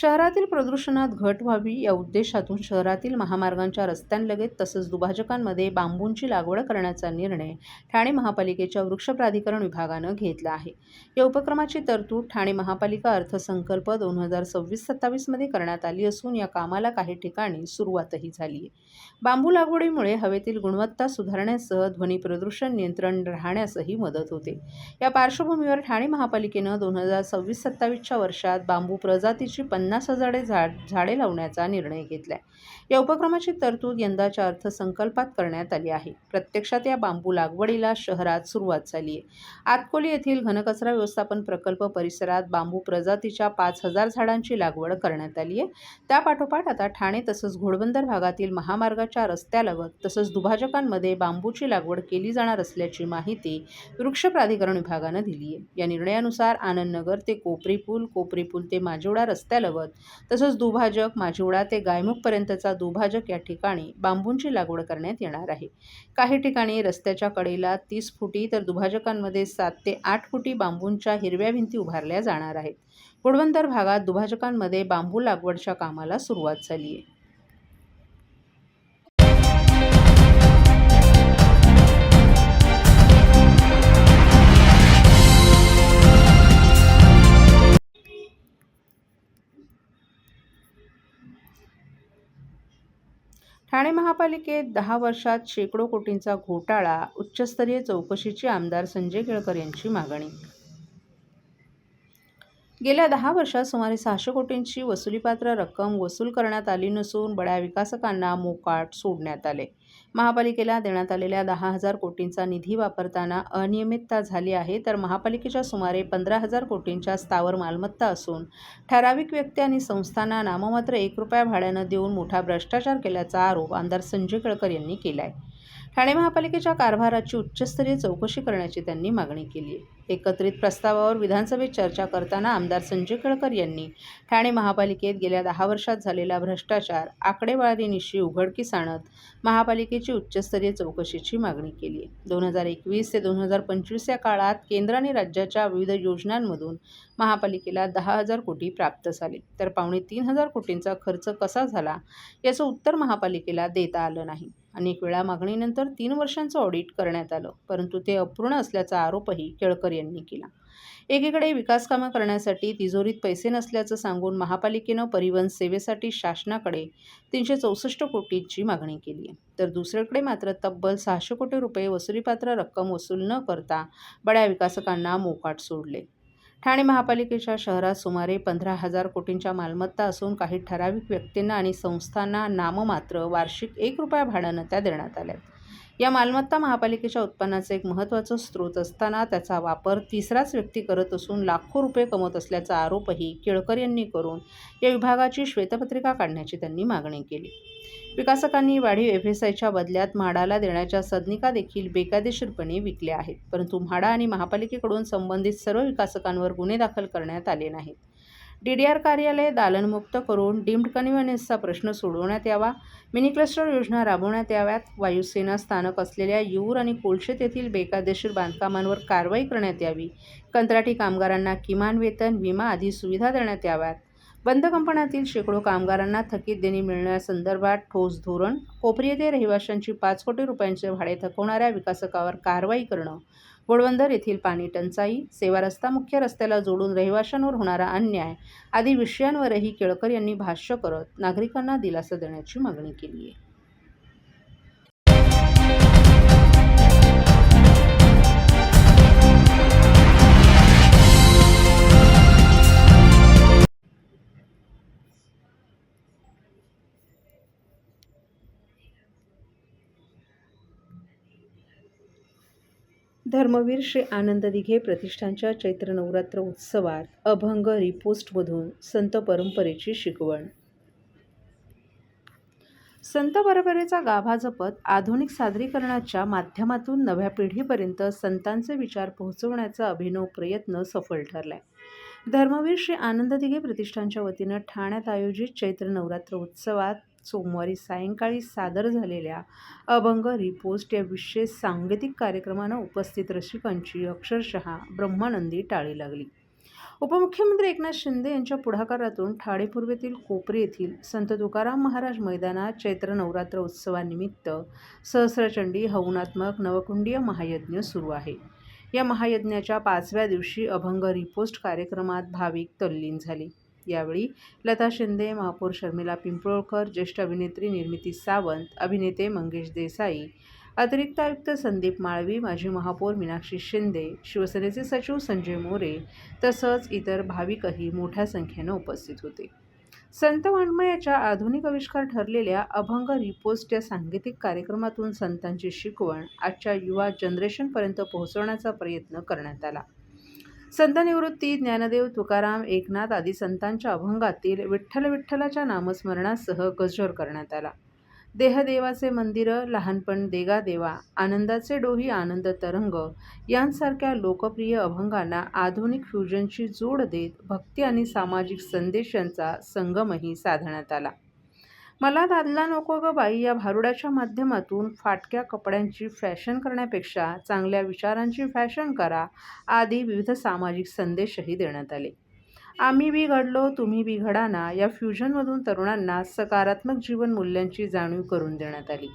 शहरातील प्रदूषणात घट व्हावी या उद्देशातून शहरातील महामार्गांच्या रस्त्यांलगत तसंच दुभाजकांमध्ये बांबूंची लागवड करण्याचा निर्णय ठाणे महापालिकेच्या वृक्ष प्राधिकरण विभागानं घेतला आहे. या उपक्रमाची तरतूद ठाणे महापालिका अर्थसंकल्प 2026-27 मध्ये करण्यात आली असून या कामाला काही ठिकाणी सुरुवातही झाली आहे. बांबू लागवडीमुळे हवेतील गुणवत्ता सुधारण्यासह ध्वनी प्रदूषण नियंत्रण राहण्यासही मदत होते. या पार्श्वभूमीवर ठाणे महापालिकेनं 2026-27च्या वर्षात बांबू प्रजातीची 50,000 झाडे लावण्याचा निर्णय घेतलाय. या उपक्रमाची तरतूद यंदाच्या अर्थसंकल्पात करण्यात आली आहे. प्रत्यक्षात या बांबू लागवडीला शहरात सुरुवात झाली आहे. आतकोली येथील घनकचरा व्यवस्थापन प्रकल्प परिसरात बांबू प्रजातीच्या 5,000 झाडांची लागवड करण्यात आली आहे. त्यापाठोपाठ आता ठाणे तसंच घोडबंदर भागातील महामार्गाच्या रस्त्यालगत तसंच दुभाजकांमध्ये बांबूची लागवड केली जाणार असल्याची माहिती वृक्ष प्राधिकरण विभागानं दिली आहे. या निर्णयानुसार आनंदनगर ते कोपरी पूल ते माजिवडा रस्त्यालगत तसंच दुभाजक माजिवडा ते गायमुखपर्यंतचा दुभाजक या ठिकाणी बांबूंची लागवड करण्यात येणार आहे. काही ठिकाणी रस्त्याच्या कडेला 30 फुटी तर दुभाजकांमध्ये 7 ते 8 फुटी बांबूंच्या हिरव्या भिंती उभारल्या जाणार आहेत. घोडबंदर भागात दुभाजकांमध्ये बांबू लागवडच्या कामाला सुरुवात झाली आहे. ठाणे महापालिकेत 10 वर्षात शेकडो कोटींचा घोटाळा, उच्चस्तरीय चौकशीची आमदार संजय केळकर यांची मागणी. गेल्या 10 वर्षात सुमारे 600 कोटींची वसुलीपात्र रक्कम वसूल करण्यात आली नसून बड्या विकासकांना मोकाट सोडण्यात आले. महापालिकेला देण्यात आलेल्या 10,000 कोटींचा निधी वापरताना अनियमितता झाली आहे, तर महापालिकेच्या सुमारे 15,000 कोटींच्या स्थावर मालमत्ता असून ठराविक व्यक्ती आणि संस्थांना नाममात्र ₹1 भाड्यानं देऊन मोठा भ्रष्टाचार केल्याचा आरोप आमदार संजय केळकर यांनी केला आहे. ठाणे महापालिकेच्या कारभाराची उच्चस्तरीय चौकशी करण्याची त्यांनी मागणी केली आहे. एकत्रित प्रस्तावावर विधानसभेत चर्चा करताना आमदार संजय केळकर यांनी ठाणे महापालिकेत गेल्या 10 वर्षात झालेला भ्रष्टाचार आकडेवारीनिशी उघडकीस आणत महापालिकेची उच्चस्तरीय चौकशीची मागणी केली आहे. 2021 ते 2025 या काळात केंद्र आणि राज्याच्या विविध योजनांमधून महापालिकेला 10,000 कोटी प्राप्त झाले, तर 2,500 कोटींचा खर्च कसा झाला याचं उत्तर महापालिकेला देता आलं नाही. अनेक वेळा मागणीनंतर 3 वर्षांचं ऑडिट करण्यात आलं, परंतु ते अपूर्ण असल्याचा आरोपही केळकर यांनी केला. एकीकडे विकास कामं करण्यासाठी तिजोरीत पैसे नसल्याचं सांगून महापालिकेनं परिवहन सेवेसाठी शासनाकडे 364 कोटींची मागणी केली आहे, तर दुसरीकडे मात्र तब्बल 600 कोटी रुपये वसुलीपात्र रक्कम वसूल न करता बड्या विकासकांना मोकाट सोडले. ठाणे महापालिकेच्या शहरात सुमारे 15,000 कोटींच्या मालमत्ता असून काही ठराविक व्यक्तींना आणि संस्थांना नाममात्र वार्षिक ₹1 भाड्यानं त्या देण्यात आल्यात. या मालमत्ता महापालिकेच्या उत्पन्नाचा एक महत्त्वाचा स्रोत असताना त्याचा वापर तिसराच व्यक्ती करत असून लाखो रुपये कमवत असल्याचा आरोपही केळकर यांनी करून या विभागाची श्वेतपत्रिका काढण्याची त्यांनी मागणी केली. विकासकांनी वाढीव FSIच्या बदल्यात म्हाडाला देण्याच्या सदनिका देखील बेकायदेशीरपणे विकल्या आहेत, परंतु म्हाडा आणि महापालिकेकडून संबंधित सर्व विकासकांवर गुन्हे दाखल करण्यात आले नाहीत. DDR कार्यालय दालनमुक्त करून डीम्ड कन्व्हिन्सचा प्रश्न सोडवण्यात यावा, मिनी क्लस्टर योजना राबवण्यात याव्यात, वायुसेना स्थानक असलेल्या यूर आणि कोलशेत येथील बेकायदेशीर बांधकामांवर कारवाई करण्यात यावी, कंत्राटी कामगारांना किमान वेतन, विमा आदी सुविधा देण्यात याव्यात, बंद कंपन्यातील शेकडो कामगारांना थकीत देणी मिळण्यासंदर्भात ठोस धोरण, कोपरी येथे रहिवाशांची 5 कोटी रुपयांचे भाडे थकवणाऱ्या विकासकावर कारवाई करणं, घोडबंदर येथील पाणी टंचाई, सेवा रस्ता मुख्य रस्त्याला जोडून रहिवाशांवर होणारा अन्याय आदी विषयांवरही केळकर यांनी भाष्य करत नागरिकांना दिलासा देण्याची मागणी केली आहे. धर्मवीर श्री आनंद दिघे प्रतिष्ठानच्या चैत्र नवरात्र उत्सवात अभंग रिपोस्टमधून संत परंपरेची शिकवण. संत परंपरेचा गाभा जपत आधुनिक सादरीकरणाच्या माध्यमातून नव्या पिढीपर्यंत संतांचे विचार पोहोचवण्याचा अभिनव प्रयत्न सफल ठरलाय. धर्मवीर श्री आनंद दिघे प्रतिष्ठानच्या वतीनं ठाण्यात आयोजित चैत्र नवरात्र उत्सवात सोमवारी सायंकाळी सादर झालेल्या अभंग रिपोस्ट या विशेष सांगीतिक कार्यक्रमानं उपस्थित रसिकांची अक्षरशः ब्रह्मानंदी टाळी लागली. उपमुख्यमंत्री एकनाथ शिंदे यांच्या पुढाकारातून ठाणे पूर्वेतील कोपरी येथील संत तुकाराम महाराज मैदानात चैत्र नवरात्र उत्सवानिमित्त सहस्रचंडी हवनात्मक नवकुंडीय महायज्ञ सुरू आहे. या महायज्ञाच्या 5व्या दिवशी अभंग रिपोस्ट कार्यक्रमात भाविक तल्लीन झाले. यावेळी लता शिंदे, महापौर शर्मिला पिंपळकर, ज्येष्ठ अभिनेत्री निर्मिती सावंत, अभिनेते मंगेश देसाई, अतिरिक्त आयुक्त संदीप माळवी, माजी महापौर मीनाक्षी शिंदे, शिवसेनेचे सचिव संजय मोरे तसंच इतर भाविकही मोठ्या संख्येनं उपस्थित होते. संत वाङ्मयाच्या आधुनिक आविष्कार ठरलेल्या अभंग रिपोस्ट या सांगीतिक कार्यक्रमातून संतांची शिकवण आजच्या युवा जनरेशनपर्यंत पोहोचवण्याचा प्रयत्न करण्यात आला. संत निवृत्ती, ज्ञानदेव, तुकाराम, एकनाथ आदी संतांच्या अभंगातील विठ्ठल विठ्ठलाच्या नामस्मरणासह गजर करण्यात आला. देहदेवाचे मंदिरं, लहानपण देगा देवा, आनंदाचे डोही, आनंद तरंग यांसारख्या लोकप्रिय अभंगांना आधुनिक फ्युजनची जोड देत भक्ती आणि सामाजिक संदेशांचा संगमही साधण्यात आला. मला दादला नको ग बाई या भारुडाच्या माध्यमातून फाटक्या कपड्यांची फॅशन करण्यापेक्षा चांगल्या विचारांची फॅशन करा आदी विविध सामाजिक संदेशही देण्यात आले. आम्ही बी घडलो तुम्ही बी घडा ना या फ्युजनमधून तरुणांना सकारात्मक जीवन मूल्यांची जाणीव करून देण्यात आली.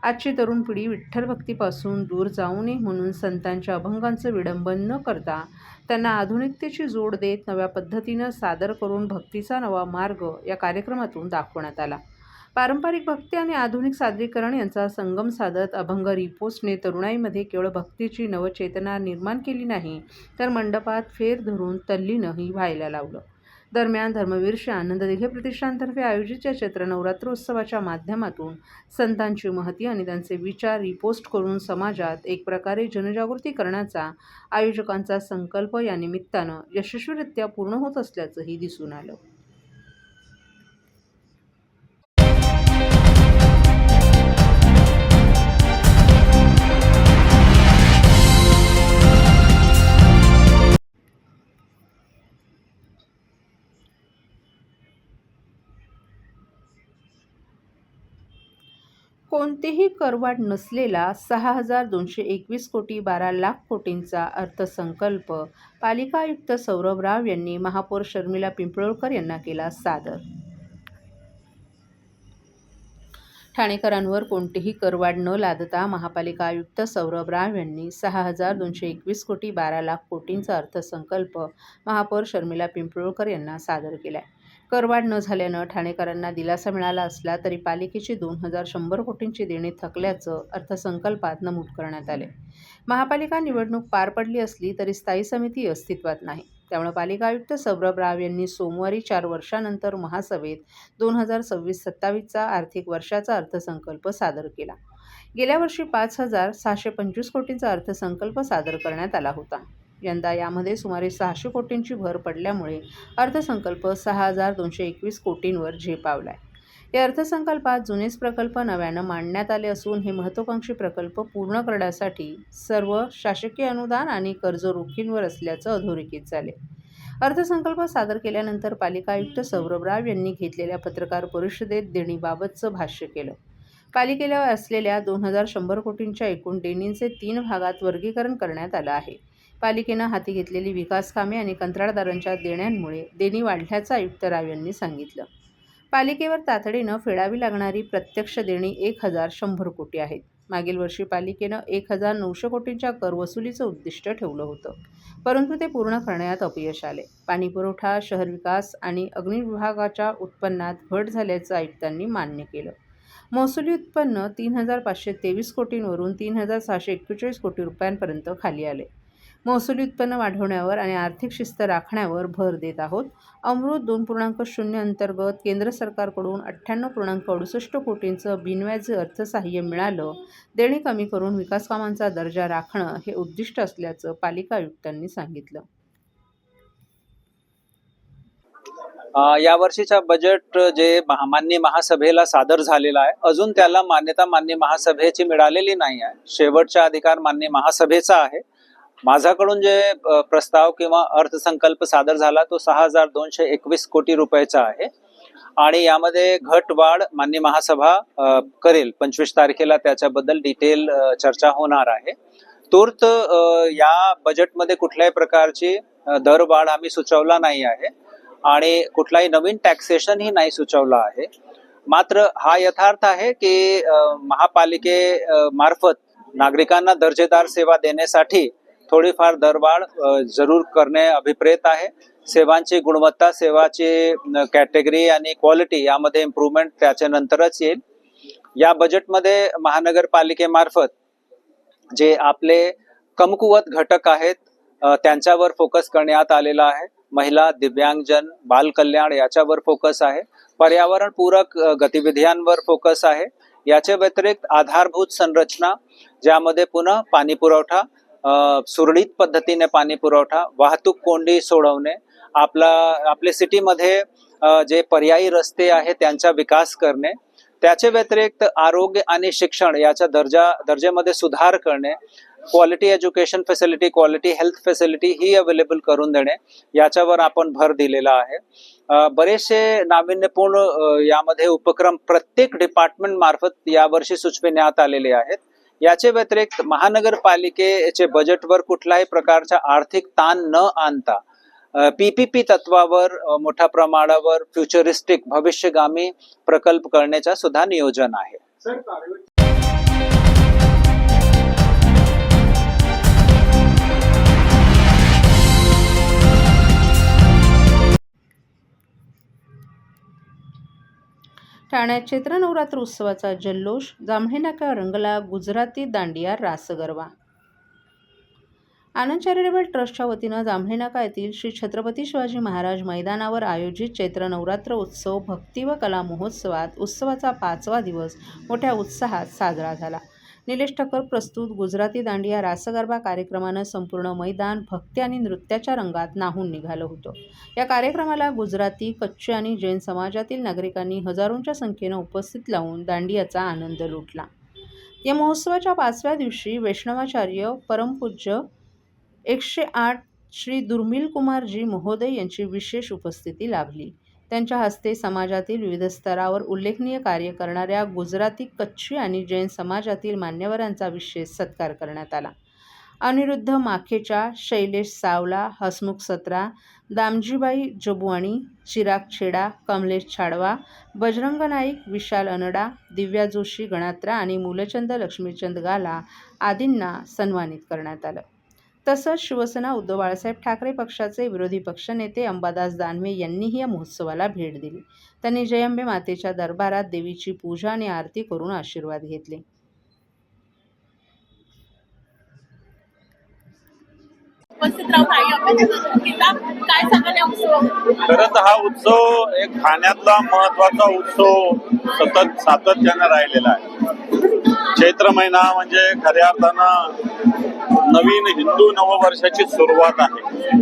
आजची तरुण पिढी विठ्ठल भक्तीपासून दूर जाऊ नये म्हणून संतांच्या अभंगांचं विडंबन न करता त्यांना आधुनिकतेची जोड देत नव्या पद्धतीनं सादर करून भक्तीचा नवा मार्ग या कार्यक्रमातून दाखवण्यात आला. पारंपरिक भक्ती आणि आधुनिक सादरीकरण यांचा संगम साधत अभंग रिपोस्टने तरुणाईमध्ये केवळ भक्तीची नवचेतना निर्माण केली नाही तर मंडपात फेर धरून तल्लीनही व्हायला लावलं. दरम्यान धर्मवीर श्री आनंद दिघे प्रतिष्ठानतर्फे आयोजित या चैत्र नवरात्रोत्सवाच्या माध्यमातून संतांची महती आणि त्यांचे विचार रिपोस्ट करून समाजात एक प्रकारे जनजागृती करण्याचा आयोजकांचा संकल्प या निमित्तानं यशस्वीरित्या पूर्ण होत असल्याचंही दिसून आलं. कोणतेही करवाढ नसलेला 6,221 कोटी 12 लाख कोटींचा अर्थसंकल्प पालिका आयुक्त सौरभ राव यांनी महापौर शर्मिला पिंपळकर यांना केला सादर. ठाणेकरांवर कोणतीही करवाढ न लादता महापालिका आयुक्त सौरभ राव यांनी 6,221 कोटी 12 लाख कोटींचा अर्थसंकल्प महापौर शर्मिला पिंपळकर यांना सादर केलाय. करवाढ न झाल्यानं ठाणेकरांना दिलासा मिळाला असला तरी पालिकेची 2,100 कोटींची देणी थकल्याचं अर्थसंकल्पात नमूद करण्यात आले. महापालिका निवडणूक पार पडली असली तरी स्थायी समिती अस्तित्वात नाही. त्यामुळे पालिका आयुक्त सौरभ राव यांनी सोमवारी 4 वर्षांनंतर महासभेत 2026-27चा आर्थिक वर्षाचा अर्थसंकल्प सादर केला. गेल्या वर्षी 5,625 कोटींचा अर्थसंकल्प सादर करण्यात आला होता. यंदा यामध्ये सुमारे 600 कोटींची भर पडल्यामुळे अर्थसंकल्प 6,221 कोटींवर झेपावलाय. या अर्थसंकल्पात जुनेच प्रकल्प नव्यानं मांडण्यात आले असून हे महत्त्वाकांक्षी प्रकल्प पूर्ण करण्यासाठी सर्व शासकीय अनुदान आणि कर्ज रोखींवर असल्याचं अधोरेखित झाले. अर्थसंकल्प सादर केल्यानंतर पालिका आयुक्त सौरभ राव यांनी घेतलेल्या पत्रकार परिषदेत देणीबाबतचं भाष्य केलं. पालिकेला असलेल्या 2,100 कोटींच्या एकूण देणींचे 3 भागात वर्गीकरण करण्यात आलं आहे. पालिकेनं हाती घेतलेली विकास कामे आणि कंत्राटदारांच्या देण्यांमुळे देणी वाढल्याचं आयुक्त राव यांनी सांगितलं. पालिकेवर तातडीनं फेडावी लागणारी प्रत्यक्ष देणी 1,100 कोटी आहेत. मागील वर्षी पालिकेनं 1,900 कोटींच्या कर वसुलीचं उद्दिष्ट ठेवलं होतं, परंतु ते पूर्ण करण्यात अपयश आले. पाणीपुरवठा, शहर विकास आणि अग्नी विभागाच्या उत्पन्नात घट झाल्याचं आयुक्तांनी मान्य केलं. महसुली उत्पन्न 3,523 कोटींवरून 3,641 कोटी रुपयांपर्यंत खाली आले. महसुली उत्पन्न वाढवण्यावर आणि आर्थिक शिस्त राखण्यावर भर देत आहोत. अमृत 2.0 अंतर्गत केंद्र सरकारकडून 98.68 कोटींचं बिनव्याजी अर्थसहाय्य मिळालं. देणी कमी करून विकास कामांचा दर्जा राखणं हे उद्दिष्ट असल्याचं पालिका आयुक्तांनी सांगितलं. यावर्षीचा बजेट जे मान्य महासभेला सादर झालेला आहे, अजून त्याला मान्यता मान्य महासभेची मिळालेली नाही आहे. शेवटचा अधिकार मान्य महासभेचा आहे. माझ्याकडून जे प्रस्ताव किंवा अर्थसंकल्प सादर झाला तो 6,221 कोटी रुपयाचा आहे आणि यामध्ये घट वाढ मान्य महासभा करेल. 25 तारखेला त्याच्याबद्दल डिटेल चर्चा होणार आहे. तूर्त या बजेटमध्ये कुठल्याही प्रकारची दरवाढ आम्ही सुचवला नाही आहे आणि कुठलाही नवीन टॅक्सेशन ही नाही सुचवला आहे. मात्र हा यथार्थ आहे की महापालिके मार्फत नागरिकांना दर्जेदार सेवा देण्यासाठी थोडीफार दरवाढ जरूर करणे अभिप्रेत आहे. सेवांची गुणवत्ता, सेवाची कॅटेगरी आणि क्वालिटी यामध्ये इम्प्रूव्हमेंट त्याच्यानंतरच येईल. या बजेटमध्ये महानगरपालिकेमार्फत जे आपले कमकुवत घटक आहेत त्यांच्यावर फोकस करण्यात आलेला आहे. महिला, दिव्यांगजन, बाल कल्याण याच्यावर फोकस आहे. पर्यावरण पूरक गतिविधियांवर फोकस आहे. याच्या व्यतिरिक्त आधारभूत संरचना ज्यामध्ये पुन्हा पाणी पुरवठा, सुरळीत पद्धतीने पाणी पुरवठा, वाहतूक कोंडी सोडवणे, आपले सिटीमध्ये जे पर्यायी रस्ते आहेत त्यांचा विकास करणे, त्याच्या व्यतिरिक्त आरोग्य आणि शिक्षण याच्या दर्जेमध्ये सुधार करणे, quality education facility, quality health facility ही अवेलेबल करून देणे याच्यावर आपण भर दिलेला आहे. बरेचसे नाविन्यपूर्ण यामध्ये उपक्रम प्रत्येक डिपार्टमेंट मार्फत यावर्षी सुचविण्यात आलेले आहेत. याचे व्यतिरिक्त महानगरपालिकेचे बजेटवर कुठल्याही प्रकारचा आर्थिक ताण न आणता PPP तत्वावर मोठ्या प्रमाणावर फ्युचरिस्टिक भविष्यगामी प्रकल्प करण्याचा सुद्धा नियोजन आहे. ठाण्यात चैत्र नवरात्र उत्सवाचा जल्लोष, जांभळी नाका रंगला गुजराती दांडिया रास गरबा. आनंद चॅरिटेबल ट्रस्टच्या वतीनं जांभळी नाका येथील श्री छत्रपती शिवाजी महाराज मैदानावर आयोजित चैत्र नवरात्र उत्सव भक्ती व कला महोत्सवात उत्सवाचा 5वा दिवस मोठ्या उत्साहात साजरा झाला. निलेश ठक्कर प्रस्तुत गुजराती दांडिया रास गरबा कार्यक्रमानं संपूर्ण मैदान भक्ती आणि नृत्याच्या रंगात न्हाऊन निघालं होतं. या कार्यक्रमाला गुजराती, कच्ची आणि जैन समाजातील नागरिकांनी हजारोंच्या संख्येनं उपस्थित लावून दांडियाचा आनंद लुटला. या महोत्सवाच्या 5व्या दिवशी वैष्णवाचार्य परमपूज्य 108 श्री दुर्मिल कुमारजी महोदय यांची विशेष उपस्थिती लाभली. त्यांच्या हस्ते समाजातील विविध स्तरावर उल्लेखनीय कार्य करणाऱ्या गुजराती, कच्ची आणि जैन समाजातील मान्यवरांचा विशेष सत्कार करण्यात आला. अनिरुद्ध माखेचा, शैलेश सावला, हसमुख सत्रा, दामजीबाई जबुवाणी, चिराग छेडा, कमलेश छाडवा, बजरंग नाईक, विशाल अनडा, दिव्या जोशी गणात्रा आणि मूलचंद लक्ष्मीचंद गाला आदींना सन्मानित करण्यात आलं. तसंच शिवसेना उद्धव बाळासाहेब ठाकरे पक्षाचे विरोधी पक्षनेते अंबादास दानवे यांनीही या महोत्सवाला भेट दिली. त्यांनी जय अंबे मातेच्या दरबारात देवीची पूजा आणि आरती करून आशीर्वाद घेतले. खरं तर हा उत्सव एक ठाण्यातला महत्वाचा उत्सव सातत्याने राहिलेला आहे. चैत्र महिना म्हणजे खऱ्या अर्थानं नवीन हिंदू नववर्षाची सुरुवात आहे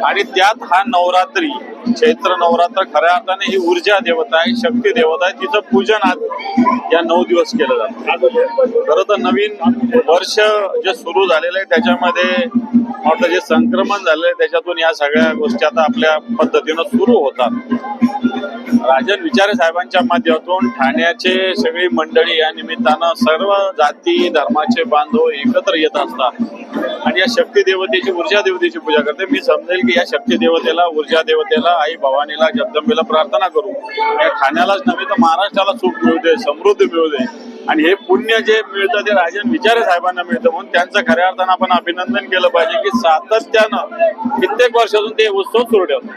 आणि त्यात हा नवरात्री, चैत्र नवरात्र खऱ्या अर्थाने ही ऊर्जा देवता आहे, शक्ती देवता आहे. तिचं पूजन आज या 9 दिवस केलं जातं. खरं तर नवीन वर्ष जे सुरू झालेलं आहे त्याच्यामध्ये आपलं जे संक्रमण झालेलं आहे त्याच्यातून या सगळ्या गोष्टी आता आपल्या पद्धतीनं सुरू होतात. राजन विचारे साहेबांच्या माध्यमातून ठाण्याचे सगळी मंडळी या निमित्तानं सर्व जाती धर्माचे बांधव एकत्र येत असतात आणि या शक्ती देवतेची, ऊर्जा देवतेची पूजा करते. मी समजेल की या शक्ती देवतेला, ऊर्जा देवतेला, आई भवानीला, जगदंबेला प्रार्थना करू या ठाण्यालाच नव्हे तर महाराष्ट्राला सुख मिळू दे, समृद्धी मिळू दे आणि हे पुण्य जे मिळतं ते राजन विचारे साहेबांना मिळतं. म्हणून त्यांचं खऱ्या अर्थानं आपण अभिनंदन केलं पाहिजे की सातत्यानं कित्येक वर्षातून ते उत्सव सुरू ठेवतात.